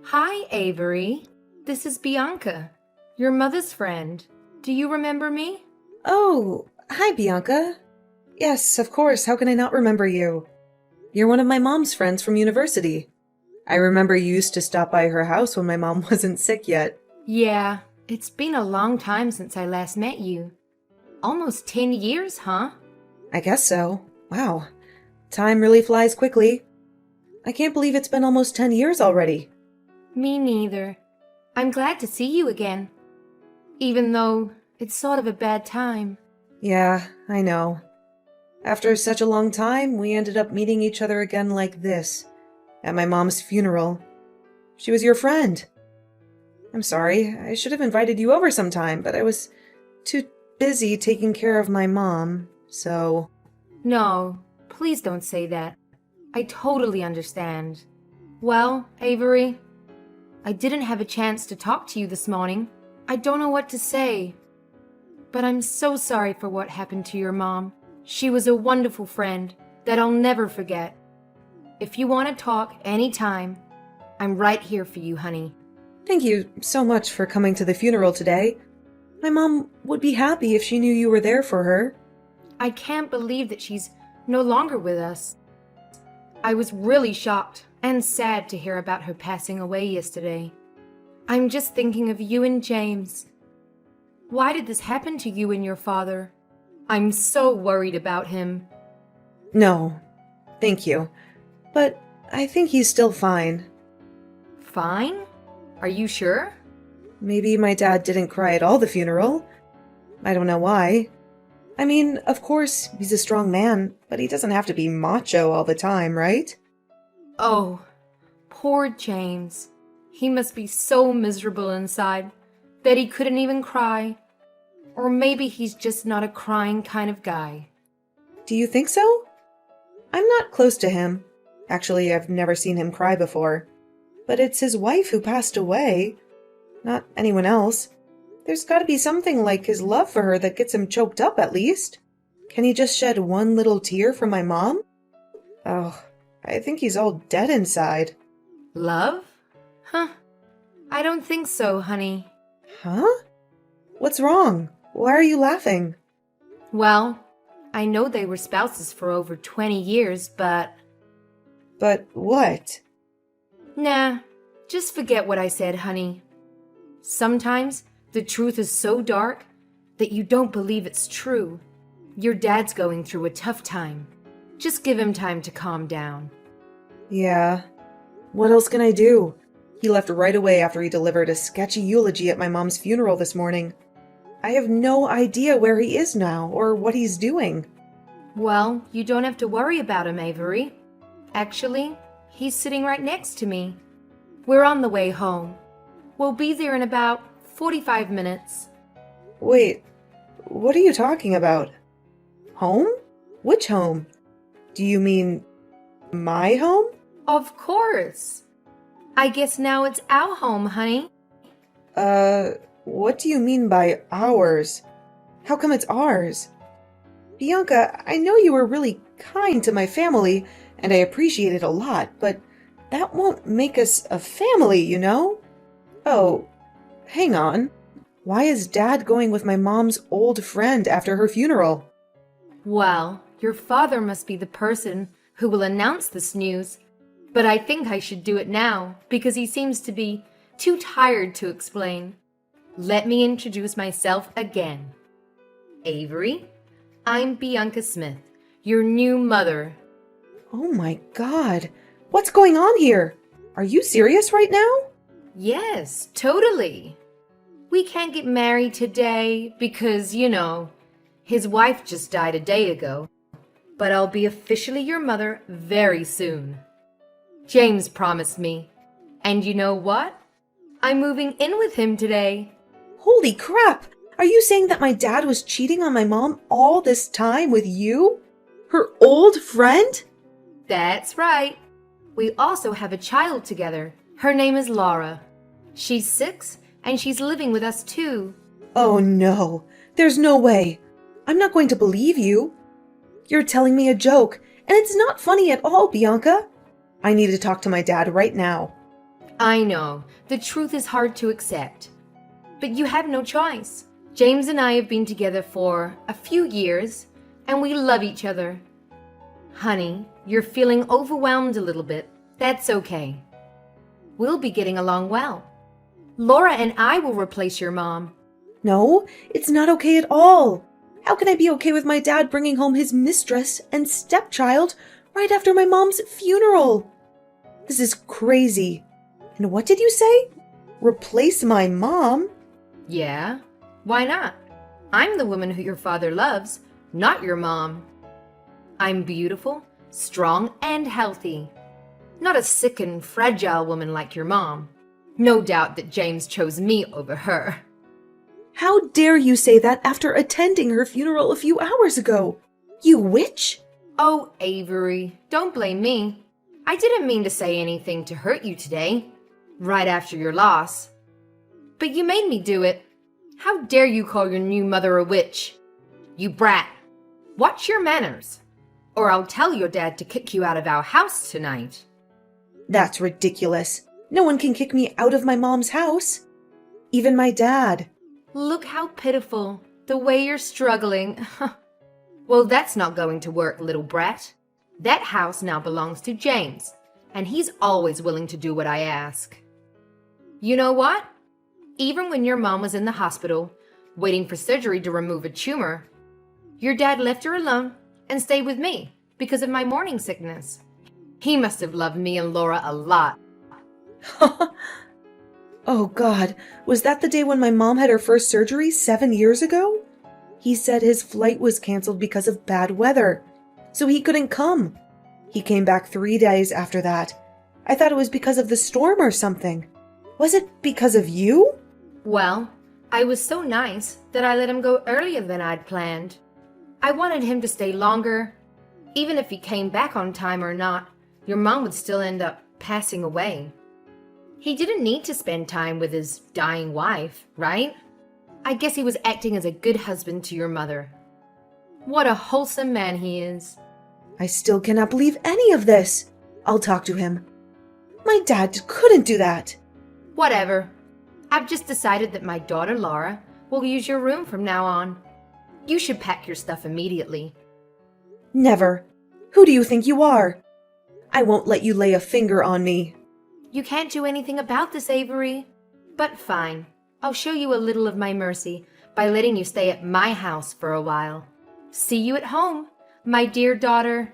Hi, Avery. This is Bianca, your mother's friend. Do you remember me? Oh, hi, Bianca. Yes, of course. How can I not remember you? You're one of my mom's friends from university. I remember you used to stop by her house when my mom wasn't sick yet. Yeah, it's been a long time since I last met you. Almost 10 years, huh? I guess so. Wow. Time really flies quickly. I can't believe it's been almost 10 years already. Me neither. I'm glad to see you again. Even though it's sort of a bad time. Yeah, I know. After such a long time, we ended up meeting each other again like this, at my mom's funeral. She was your friend. I'm sorry, I should have invited you over sometime, but I was too busy taking care of my mom, so... No, please don't say that. I totally understand. Well, Avery, I didn't have a chance to talk to you this morning. I don't know what to say. But I'm so sorry for what happened to your mom. She was a wonderful friend that I'll never forget. If you want to talk anytime, I'm right here for you, honey. Thank you so much for coming to the funeral today. My mom would be happy if she knew you were there for her. I can't believe that she's no longer with us. I was really shocked and sad to hear about her passing away yesterday. I'm just thinking of you and James. Why did this happen to you and your father? I'm so worried about him. No, thank you. But I think he's still fine. Fine? Are you sure? Maybe my dad didn't cry at all the funeral. I don't know why. I mean, of course, he's a strong man, but he doesn't have to be macho all the time, right? Oh, poor James. He must be so miserable inside that he couldn't even cry. Or maybe he's just not a crying kind of guy. Do you think so? I'm not close to him. Actually, I've never seen him cry before. But it's his wife who passed away, not anyone else. There's gotta be something like his love for her that gets him choked up at least. Can he just shed one little tear for my mom? Oh, I think he's all dead inside. Love? Huh. I don't think so, honey. Huh? What's wrong? Why are you laughing? Well, I know they were spouses for over 20 years, but... But what? Nah, just forget what I said, honey. Sometimes the truth is so dark that you don't believe it's true. Your dad's going through a tough time. Just give him time to calm down. Yeah. What else can I do? He left right away after he delivered a sketchy eulogy at my mom's funeral this morning. I have no idea where he is now or what he's doing. Well, you don't have to worry about him, Avery. Actually, he's sitting right next to me. We're on the way home. We'll be there in about 45 minutes. Wait, what are you talking about? Home? Which home? Do you mean my home? Of course. I guess now it's our home, honey. What do you mean by ours? How come it's ours? Bianca, I know you were really kind to my family, and I appreciate it a lot, but that won't make us a family, you know? Oh, hang on. Why is Dad going with my mom's old friend after her funeral? Well, your father must be the person who will announce this news, but I think I should do it now because he seems to be too tired to explain. Let me introduce myself again. Avery, I'm Bianca Smith, your new mother. Oh my God. What's going on here? Are you serious right now? Yes, totally. We can't get married today because, his wife just died a day ago. But I'll be officially your mother very soon. James promised me. And you know what? I'm moving in with him today. Holy crap! Are you saying that my dad was cheating on my mom all this time with you? Her old friend? That's right. We also have a child together. Her name is Laura. She's 6 and she's living with us too. Oh no, there's no way. I'm not going to believe you. You're telling me a joke, and it's not funny at all, Bianca. I need to talk to my dad right now. I know, the truth is hard to accept. But you have no choice. James and I have been together for a few years, and we love each other. Honey, you're feeling overwhelmed a little bit. That's okay. We'll be getting along well. Laura and I will replace your mom. No, it's not okay at all. How can I be okay with my dad bringing home his mistress and stepchild right after my mom's funeral? This is crazy. And what did you say? Replace my mom? Yeah, why not? I'm the woman who your father loves, not your mom. I'm beautiful, strong, and healthy. Not a sick and fragile woman like your mom. No doubt that James chose me over her. How dare you say that after attending her funeral a few hours ago? You witch! Oh, Avery, don't blame me. I didn't mean to say anything to hurt you today, right after your loss. But you made me do it. How dare you call your new mother a witch? You brat. Watch your manners, or I'll tell your dad to kick you out of our house tonight. That's ridiculous. No one can kick me out of my mom's house. Even my dad. Look how pitiful, the way you're struggling. Well, that's not going to work, little brat. That house now belongs to James, and he's always willing to do what I ask. You know what? Even when your mom was in the hospital, waiting for surgery to remove a tumor, your dad left her alone and stayed with me because of my morning sickness. He must have loved me and Laura a lot. Oh God, was that the day when my mom had her first surgery 7 years ago? He said his flight was canceled because of bad weather, so he couldn't come. He came back 3 days after that. I thought it was because of the storm or something. Was it because of you? Well, I was so nice that I let him go earlier than I'd planned. I wanted him to stay longer. Even if he came back on time or not, your mom would still end up passing away. He didn't need to spend time with his dying wife, right? I guess he was acting as a good husband to your mother. What a wholesome man he is. I still cannot believe any of this. I'll talk to him. My dad couldn't do that. Whatever. I've just decided that my daughter Laura will use your room from now on. You should pack your stuff immediately. Never. Who do you think you are? I won't let you lay a finger on me. You can't do anything about this, Avery. But fine. I'll show you a little of my mercy by letting you stay at my house for a while. See you at home, my dear daughter.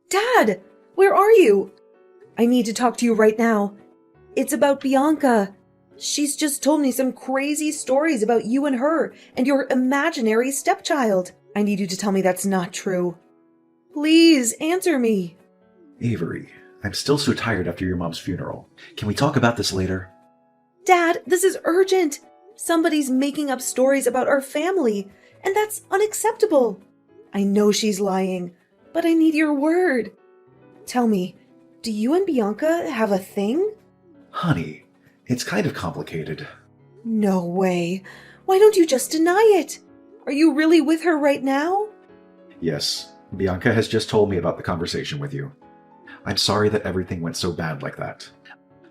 Dad, where are you? I need to talk to you right now. It's about Bianca. She's just told me some crazy stories about you and her and your imaginary stepchild. I need you to tell me that's not true. Please answer me. Avery, I'm still so tired after your mom's funeral. Can we talk about this later? Dad, this is urgent. Somebody's making up stories about our family, and that's unacceptable. I know she's lying, but I need your word. Tell me, do you and Bianca have a thing? Honey, it's kind of complicated. No way. Why don't you just deny it? Are you really with her right now? Yes, Bianca has just told me about the conversation with you. I'm sorry that everything went so bad like that.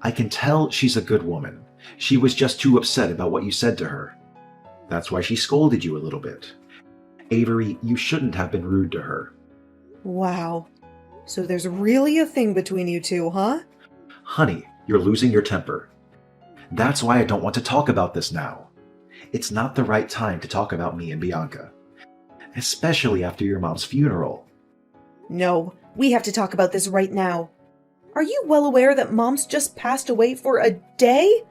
I can tell she's a good woman. She was just too upset about what you said to her. That's why she scolded you a little bit. Avery, you shouldn't have been rude to her. Wow. So there's really a thing between you two, huh? Honey, you're losing your temper. That's why I don't want to talk about this now. It's not the right time to talk about me and Bianca. Especially after your mom's funeral. No, we have to talk about this right now. Are you well aware that Mom's just passed away for a day?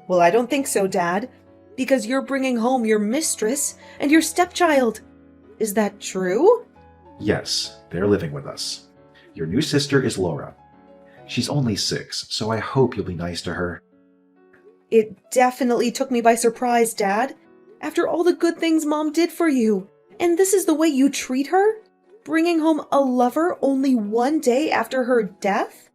Well, I don't think so, Dad, because you're bringing home your mistress and your stepchild. Is that true? Yes, they're living with us. Your new sister is Laura. She's only 6, so I hope you'll be nice to her. It definitely took me by surprise, Dad. After all the good things Mom did for you. And this is the way you treat her? Bringing home a lover only 1 day after her death?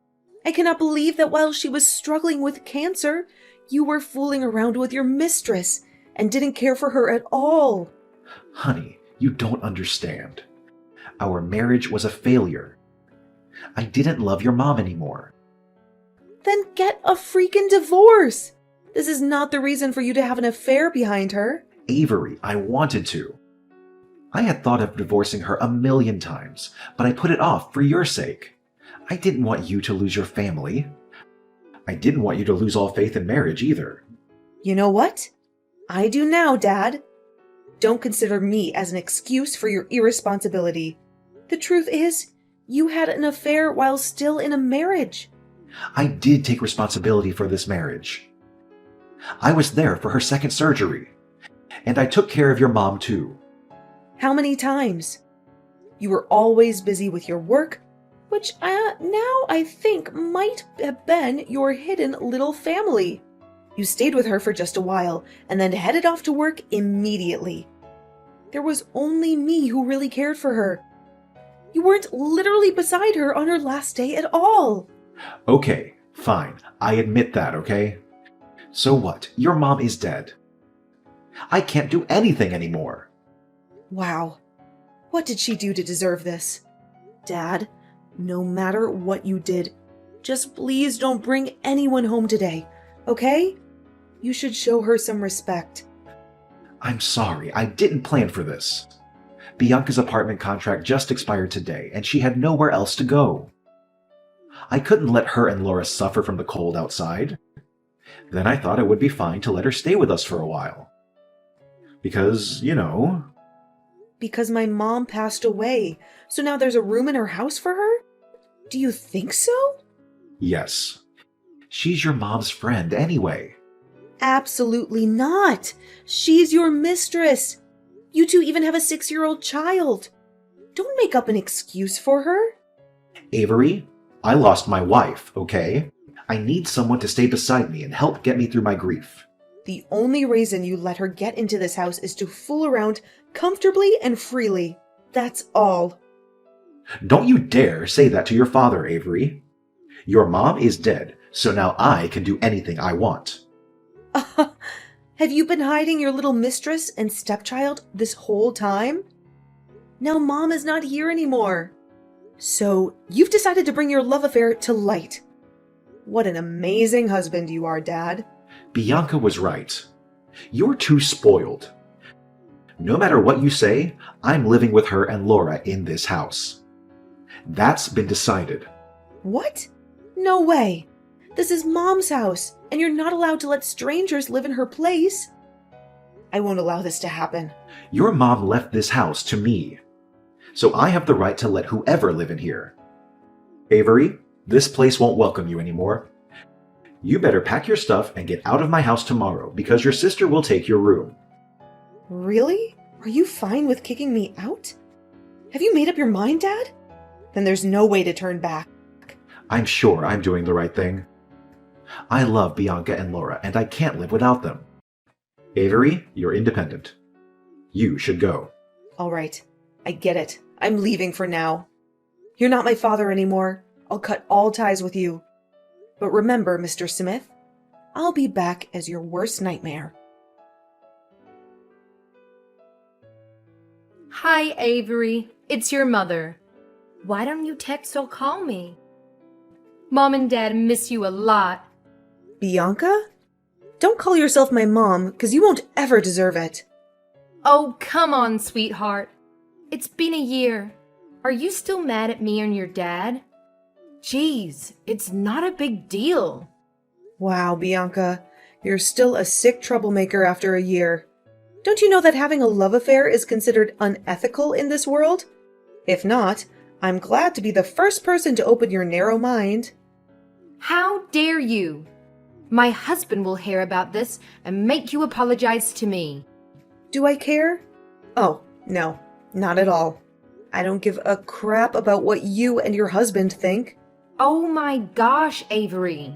I cannot believe that while she was struggling with cancer, you were fooling around with your mistress and didn't care for her at all. Honey, you don't understand. Our marriage was a failure. I didn't love your mom anymore. Then get a freaking divorce! This is not the reason for you to have an affair behind her. Avery, I wanted to. I had thought of divorcing her 1,000,000 times, but I put it off for your sake. I didn't want you to lose your family. I didn't want you to lose all faith in marriage either. You know what? I do now, Dad. Don't consider me as an excuse for your irresponsibility. The truth is, you had an affair while still in a marriage. I did take responsibility for this marriage. I was there for her second surgery, and I took care of your mom too. How many times? You were always busy with your work, which now I think might have been your hidden little family. You stayed with her for just a while and then headed off to work immediately. There was only me who really cared for her. You weren't literally beside her on her last day at all. Okay, fine. I admit that, okay? So what? Your mom is dead. I can't do anything anymore. Wow. What did she do to deserve this? Dad, no matter what you did, just please don't bring anyone home today, okay? You should show her some respect. I'm sorry, I didn't plan for this. Bianca's apartment contract just expired today, and she had nowhere else to go. I couldn't let her and Laura suffer from the cold outside. Then I thought it would be fine to let her stay with us for a while. Because, you know... Because my mom passed away, so now there's a room in her house for her? Do you think so? Yes. She's your mom's friend anyway. Absolutely not. She's your mistress. You two even have a 6-year-old child. Don't make up an excuse for her. Avery, I lost my wife, okay? I need someone to stay beside me and help get me through my grief. The only reason you let her get into this house is to fool around comfortably and freely. That's all. Don't you dare say that to your father, Avery. Your mom is dead, so now I can do anything I want. Have you been hiding your little mistress and stepchild this whole time? Now Mom is not here anymore. So you've decided to bring your love affair to light. What an amazing husband you are, Dad. Bianca was right. You're too spoiled. No matter what you say, I'm living with her and Laura in this house. That's been decided. What? No way. This is Mom's house, and you're not allowed to let strangers live in her place. I won't allow this to happen. Your mom left this house to me, so I have the right to let whoever live in here. Avery, this place won't welcome you anymore. You better pack your stuff and get out of my house tomorrow, because your sister will take your room. Really? Are you fine with kicking me out? Have you made up your mind, Dad? Then there's no way to turn back. I'm sure I'm doing the right thing. I love Bianca and Laura, and I can't live without them. Avery, you're independent. You should go. All right. I get it. I'm leaving for now. You're not my father anymore. I'll cut all ties with you. But remember, Mr. Smith, I'll be back as your worst nightmare. Hi, Avery. It's your mother. Why don't you text or call me? Mom and Dad miss you a lot. Bianca? Don't call yourself my mom, because you won't ever deserve it. Oh, come on, sweetheart. It's been a year. Are you still mad at me and your dad? Geez, it's not a big deal. Wow, Bianca, you're still a sick troublemaker after a year. Don't you know that having a love affair is considered unethical in this world? If not, I'm glad to be the first person to open your narrow mind. How dare you? My husband will hear about this and make you apologize to me. Do I care? Oh, no, not at all. I don't give a crap about what you and your husband think. Oh my gosh, Avery.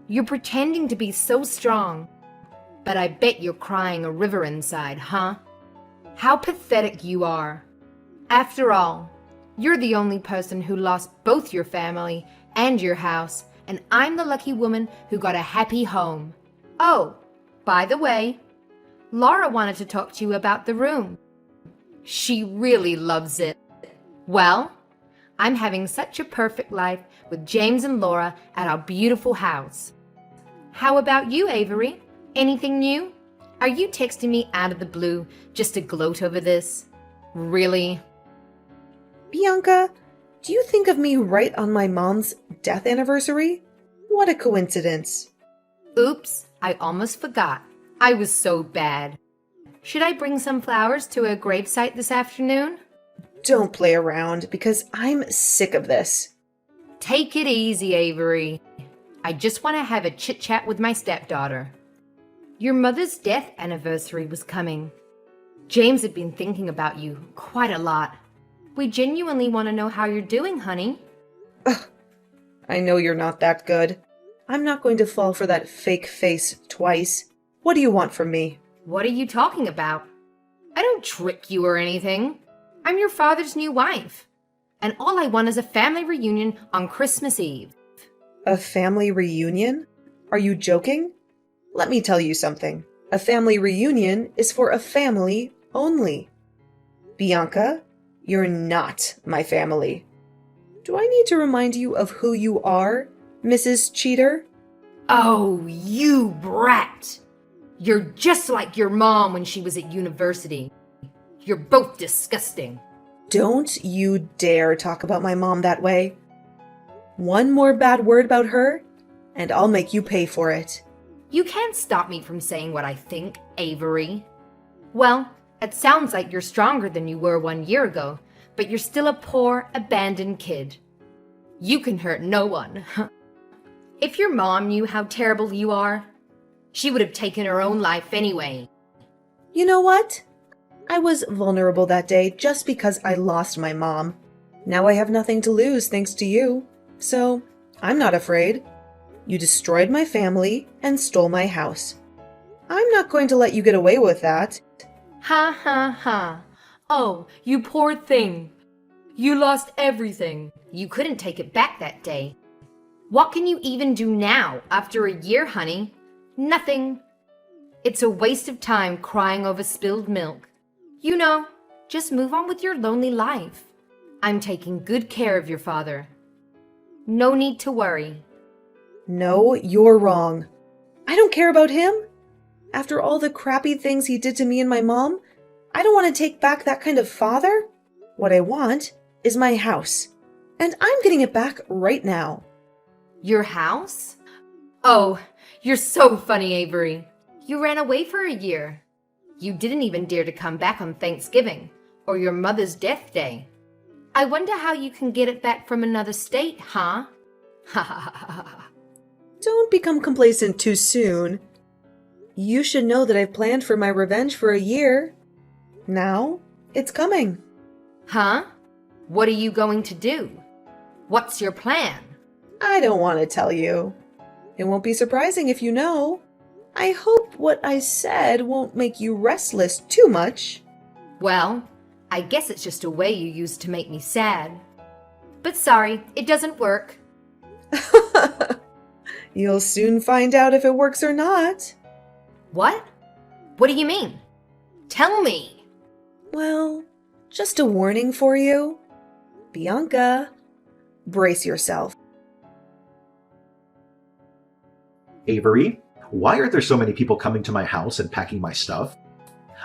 You're pretending to be so strong, but I bet you're crying a river inside, huh? How pathetic you are. After all, you're the only person who lost both your family and your house, and I'm the lucky woman who got a happy home. Oh, by the way, Laura wanted to talk to you about the room. She really loves it. Well, I'm having such a perfect life with James and Laura at our beautiful house. How about you, Avery? Anything new? Are you texting me out of the blue just to gloat over this? Really? Bianca, do you think of me right on my mom's death anniversary? What a coincidence. Oops, I almost forgot. I was so bad. Should I bring some flowers to a gravesite this afternoon? Don't play around, because I'm sick of this. Take it easy, Avery. I just want to have a chit-chat with my stepdaughter. Your mother's death anniversary was coming. James had been thinking about you quite a lot. We genuinely want to know how you're doing, honey. Ugh, I know you're not that good. I'm not going to fall for that fake face twice. What do you want from me? What are you talking about? I don't trick you or anything. I'm your father's new wife. And all I want is a family reunion on Christmas Eve. A family reunion? Are you joking? Let me tell you something. A family reunion is for a family only. Bianca, you're not my family. Do I need to remind you of who you are, Mrs. Cheater? Oh, you brat! You're just like your mom when she was at university. You're both disgusting. Don't you dare talk about my mom that way. One more bad word about her, and I'll make you pay for it. You can't stop me from saying what I think, Avery. Well, it sounds like you're stronger than you were 1 year ago, but you're still a poor, abandoned kid. You can hurt no one. If your mom knew how terrible you are, she would have taken her own life anyway. You know what? I was vulnerable that day just because I lost my mom. Now I have nothing to lose thanks to you. So, I'm not afraid. You destroyed my family and stole my house. I'm not going to let you get away with that. Ha ha ha. Oh, you poor thing. You lost everything. You couldn't take it back that day. What can you even do now after a year, honey? Nothing. It's a waste of time crying over spilled milk. You know, just move on with your lonely life. I'm taking good care of your father. No need to worry. No, you're wrong. I don't care about him. After all the crappy things he did to me and my mom, I don't want to take back that kind of father. What I want is my house. And I'm getting it back right now. Your house? Oh, you're so funny, Avery. You ran away for a year. You didn't even dare to come back on Thanksgiving or your mother's death day. I wonder how you can get it back from another state, huh? Ha ha ha ha ha. Don't become complacent too soon. You should know that I've planned for my revenge for a year. Now, it's coming. Huh? What are you going to do? What's your plan? I don't want to tell you. It won't be surprising if you know. I hope what I said won't make you restless too much. Well, I guess it's just a way you used to make me sad. But sorry, it doesn't work. You'll soon find out if it works or not. What? What do you mean? Tell me. Well, just a warning for you. Bianca, brace yourself. Avery, why are there so many people coming to my house and packing my stuff?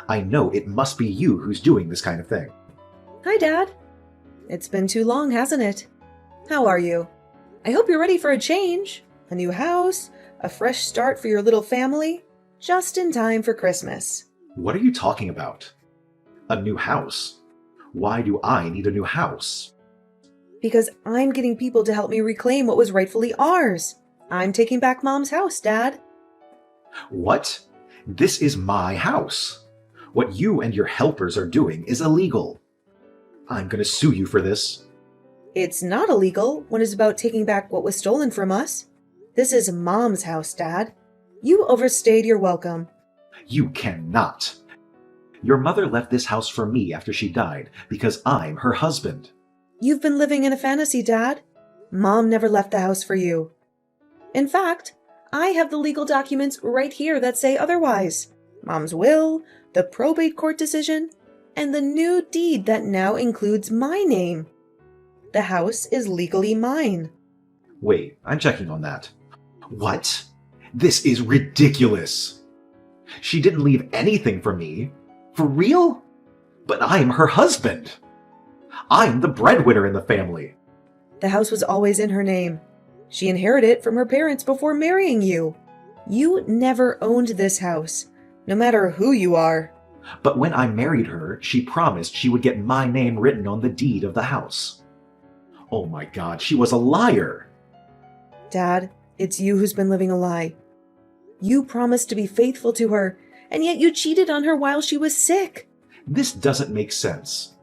I know it must be you who's doing this kind of thing. Hi, Dad. It's been too long, hasn't it? How are you? I hope you're ready for a change. A new house, a fresh start for your little family, just in time for Christmas. What are you talking about? A new house? Why do I need a new house? Because I'm getting people to help me reclaim what was rightfully ours. I'm taking back Mom's house, Dad. What? This is my house. What you and your helpers are doing is illegal. I'm gonna sue you for this. It's not illegal when it's about taking back what was stolen from us. This is Mom's house, Dad. You overstayed your welcome. You cannot. Your mother left this house for me after she died because I'm her husband. You've been living in a fantasy, Dad. Mom never left the house for you. In fact, I have the legal documents right here that say otherwise. Mom's will, the probate court decision, and the new deed that now includes my name. The house is legally mine. Wait, I'm checking on that. What? This is ridiculous. She didn't leave anything for me. For real? But I'm her husband. I'm the breadwinner in the family. The house was always in her name. She inherited it from her parents before marrying you. You never owned this house, no matter who you are. But when I married her, she promised she would get my name written on the deed of the house. Oh my God, she was a liar. Dad, it's you who's been living a lie. You promised to be faithful to her, and yet you cheated on her while she was sick. This doesn't make sense.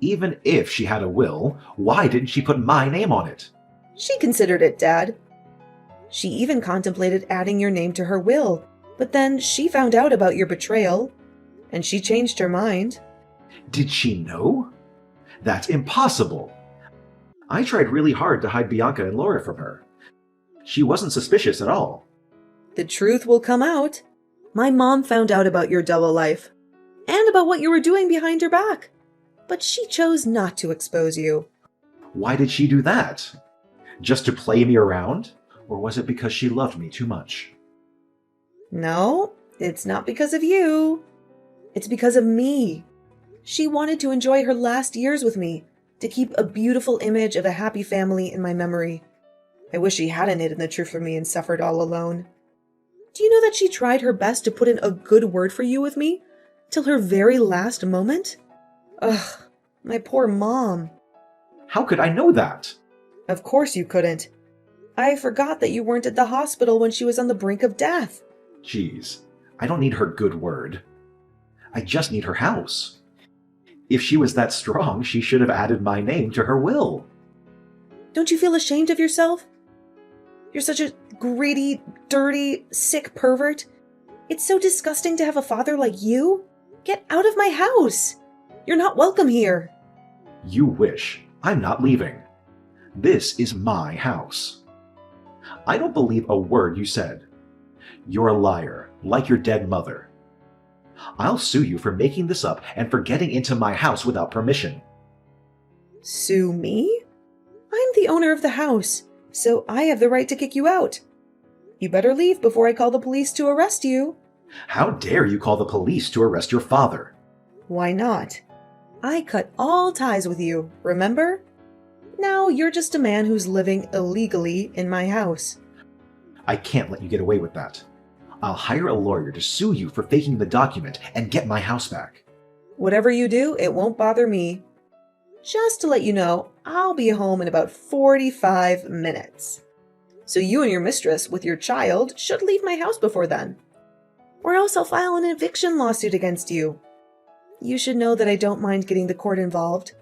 Even if she had a will, why didn't she put my name on it? She considered it, Dad. She even contemplated adding your name to her will, but then she found out about your betrayal, and she changed her mind. Did she know? That's impossible. I tried really hard to hide Bianca and Laura from her. She wasn't suspicious at all. The truth will come out. My mom found out about your double life, and about what you were doing behind her back, but she chose not to expose you. Why did she do that? Just to play me around? Or was it because she loved me too much? No, it's not because of you. It's because of me. She wanted to enjoy her last years with me, to keep a beautiful image of a happy family in my memory. I wish she hadn't hidden the truth from me and suffered all alone. Do you know that she tried her best to put in a good word for you with me? Till her very last moment? Ugh, my poor mom. How could I know that? Of course you couldn't. I forgot that you weren't at the hospital when she was on the brink of death. Jeez, I don't need her good word. I just need her house. If she was that strong, she should have added my name to her will. Don't you feel ashamed of yourself? You're such a greedy, dirty, sick pervert. It's so disgusting to have a father like you. Get out of my house. You're not welcome here. You wish. I'm not leaving. This is my house. I don't believe a word you said. You're a liar, like your dead mother. I'll sue you for making this up and for getting into my house without permission. Sue me? I'm the owner of the house, so I have the right to kick you out. You better leave before I call the police to arrest you. How dare you call the police to arrest your father? Why not? I cut all ties with you, remember? Now you're just a man who's living illegally in my house. I can't let you get away with that. I'll hire a lawyer to sue you for faking the document and get my house back. Whatever you do, it won't bother me. Just to let you know, I'll be home in about 45 minutes. So you and your mistress with your child should leave my house before then. Or else I'll file an eviction lawsuit against you. You should know that I don't mind getting the court involved.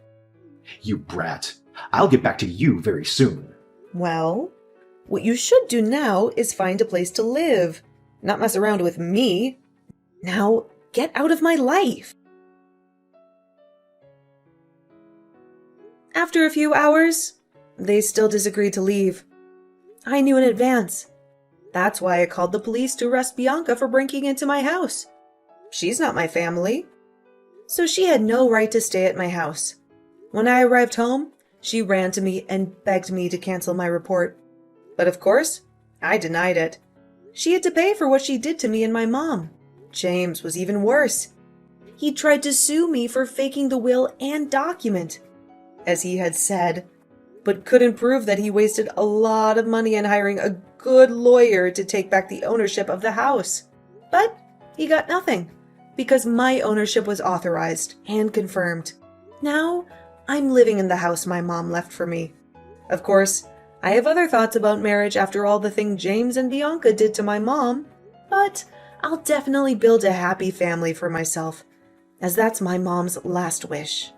You brat. I'll get back to you very soon. Well, what you should do now is find a place to live, not mess around with me. Now, get out of my life. After a few hours, they still disagreed to leave. I knew in advance. That's why I called the police to arrest Bianca for breaking into my house. She's not my family, so she had no right to stay at my house. When I arrived home, she ran to me and begged me to cancel my report. But of course, I denied it. She had to pay for what she did to me and my mom. James was even worse. He tried to sue me for faking the will and document, as he had said, but couldn't prove that he wasted a lot of money on hiring a good lawyer to take back the ownership of the house. But he got nothing, because my ownership was authorized and confirmed. Now, I'm living in the house my mom left for me. Of course, I have other thoughts about marriage after all the thing James and Bianca did to my mom, but I'll definitely build a happy family for myself, as that's my mom's last wish.